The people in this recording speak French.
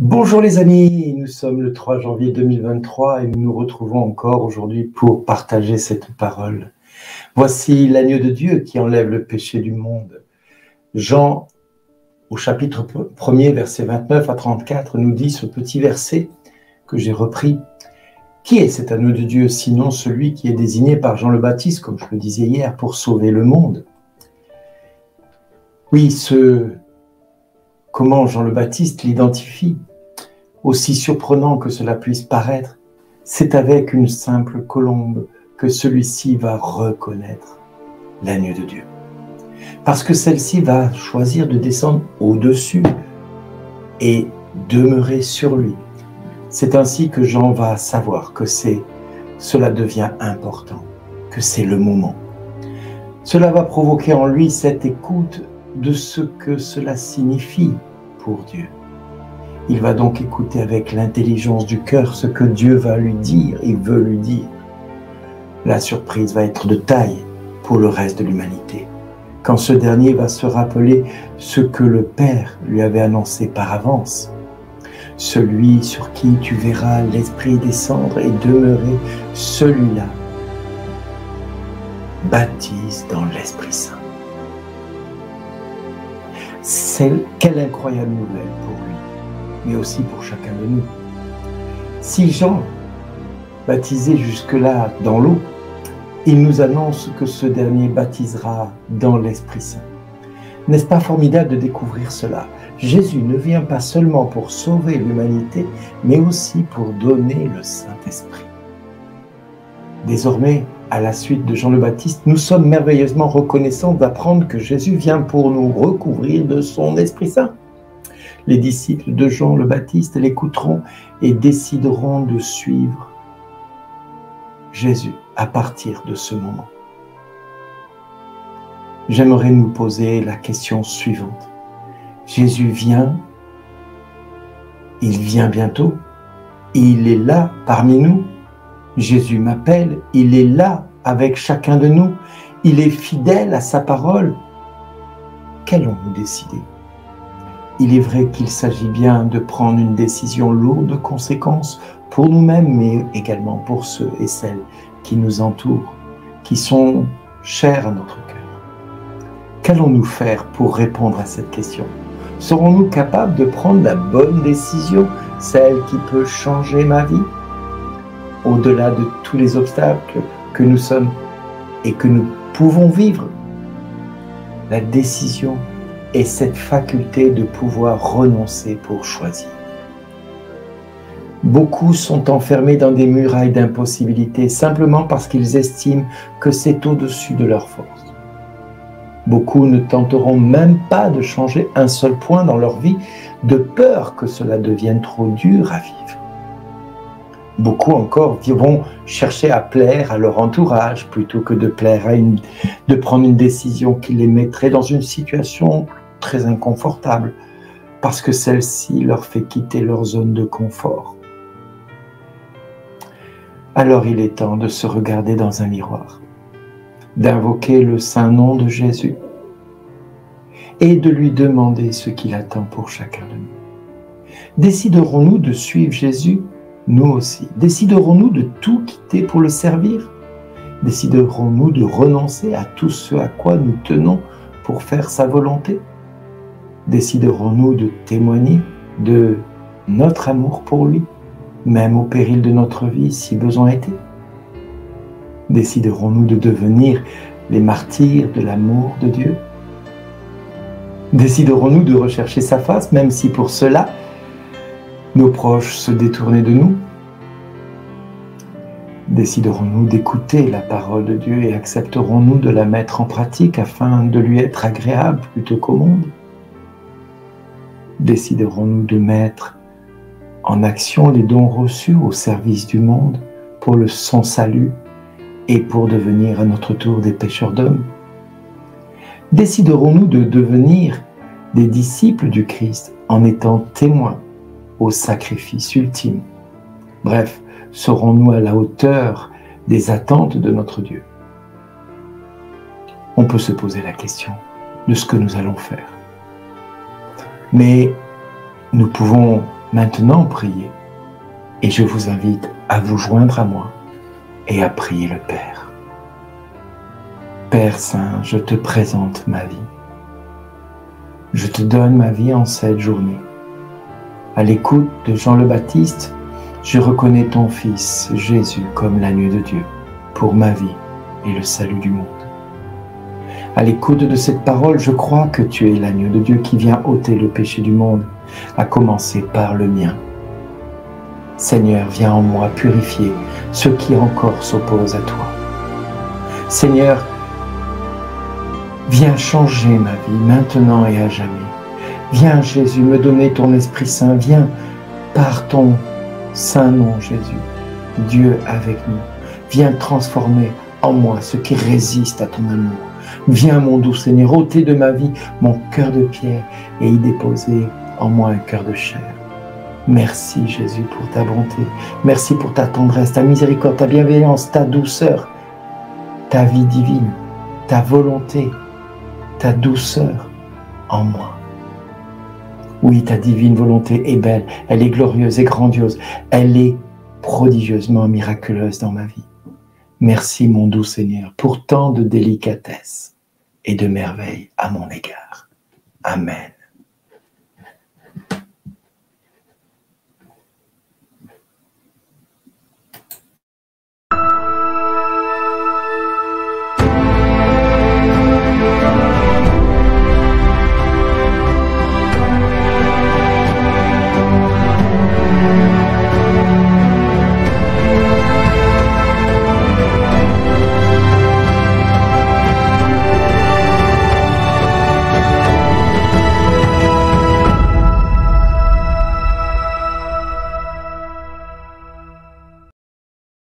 Bonjour les amis, nous sommes le 3 janvier 2023 et nous nous retrouvons encore aujourd'hui pour partager cette parole. Voici l'agneau de Dieu qui enlève le péché du monde. Jean, au chapitre 1er, versets 29 à 34, nous dit ce petit verset que j'ai repris. Qui est cet agneau de Dieu sinon celui qui est désigné par Jean le Baptiste, comme je le disais hier, pour sauver le monde? Oui, comment Jean le Baptiste l'identifie, aussi surprenant que cela puisse paraître, c'est avec une simple colombe que celui-ci va reconnaître l'agneau de Dieu. Parce que celle-ci va choisir de descendre au-dessus et demeurer sur lui. C'est ainsi que Jean va savoir que cela devient important, que c'est le moment. Cela va provoquer en lui cette écoute de ce que cela signifie pour Dieu. Il va donc écouter avec l'intelligence du cœur ce que Dieu va lui dire, il veut lui dire. La surprise va être de taille pour le reste de l'humanité, quand ce dernier va se rappeler ce que le Père lui avait annoncé par avance. Celui sur qui tu verras l'Esprit descendre et demeurer, celui-là baptise dans l'Esprit Saint. Quelle incroyable nouvelle pour lui, mais aussi pour chacun de nous. Si Jean baptisait jusque-là dans l'eau, il nous annonce que ce dernier baptisera dans l'Esprit Saint. N'est-ce pas formidable de découvrir cela? Jésus ne vient pas seulement pour sauver l'humanité, mais aussi pour donner le Saint-Esprit. Désormais, à la suite de Jean le Baptiste, nous sommes merveilleusement reconnaissants d'apprendre que Jésus vient pour nous recouvrir de son Esprit Saint. Les disciples de Jean le Baptiste l'écouteront et décideront de suivre Jésus à partir de ce moment. J'aimerais nous poser la question suivante. Jésus vient, il vient bientôt, il est là parmi nous. Jésus m'appelle, il est là avec chacun de nous, il est fidèle à sa parole. Qu'allons-nous décider? Il est vrai qu'il s'agit bien de prendre une décision lourde de conséquences pour nous-mêmes, mais également pour ceux et celles qui nous entourent, qui sont chers à notre cœur. Qu'allons-nous faire pour répondre à cette question? Serons-nous capables de prendre la bonne décision, celle qui peut changer ma vie? Au-delà de tous les obstacles que nous sommes et que nous pouvons vivre, la décision est cette faculté de pouvoir renoncer pour choisir. Beaucoup sont enfermés dans des murailles d'impossibilité simplement parce qu'ils estiment que c'est au-dessus de leur force. Beaucoup ne tenteront même pas de changer un seul point dans leur vie de peur que cela devienne trop dur à vivre. Beaucoup encore vont chercher à plaire à leur entourage plutôt que de prendre une décision qui les mettrait dans une situation très inconfortable parce que celle-ci leur fait quitter leur zone de confort. Alors il est temps de se regarder dans un miroir, d'invoquer le saint nom de Jésus et de lui demander ce qu'il attend pour chacun de nous. Déciderons-nous de suivre Jésus? Nous aussi. Déciderons-nous de tout quitter pour le servir? Déciderons-nous de renoncer à tout ce à quoi nous tenons pour faire sa volonté? Déciderons-nous de témoigner de notre amour pour lui, même au péril de notre vie si besoin était? Déciderons-nous de devenir les martyrs de l'amour de Dieu? Déciderons-nous de rechercher sa face, même si pour cela, nos proches se détournaient de nous? Déciderons-nous d'écouter la parole de Dieu et accepterons-nous de la mettre en pratique afin de lui être agréable plutôt qu'au monde? Déciderons-nous de mettre en action les dons reçus au service du monde pour son salut et pour devenir à notre tour des pécheurs d'hommes? Déciderons-nous de devenir des disciples du Christ en étant témoins au sacrifice ultime? Bref, serons-nous à la hauteur des attentes de notre Dieu? On peut se poser la question de ce que nous allons faire. Mais nous pouvons maintenant priez, et je vous invite à vous joindre à moi et à prier le Père. Père Saint, je te présente ma vie. Je te donne ma vie en cette journée. À l'écoute de Jean le Baptiste, je reconnais ton Fils, Jésus, comme l'agneau de Dieu, pour ma vie et le salut du monde. À l'écoute de cette parole, je crois que tu es l'agneau de Dieu qui vient ôter le péché du monde, à commencer par le mien. Seigneur, viens en moi purifier ceux qui encore s'opposent à toi. Seigneur, viens changer ma vie maintenant et à jamais. Viens, Jésus, me donner ton Esprit Saint. Viens par ton saint nom, Jésus, Dieu avec nous. Viens transformer en moi ce qui résiste à ton amour. Viens, mon doux Seigneur, ôter de ma vie mon cœur de pierre et y déposer en moi un cœur de chair. Merci, Jésus, pour ta bonté. Merci pour ta tendresse, ta miséricorde, ta bienveillance, ta douceur, ta vie divine, ta volonté, ta douceur en moi. Oui, ta divine volonté est belle, elle est glorieuse et grandiose, elle est prodigieusement miraculeuse dans ma vie. Merci, mon doux Seigneur, pour tant de délicatesse et de merveille à mon égard. Amen.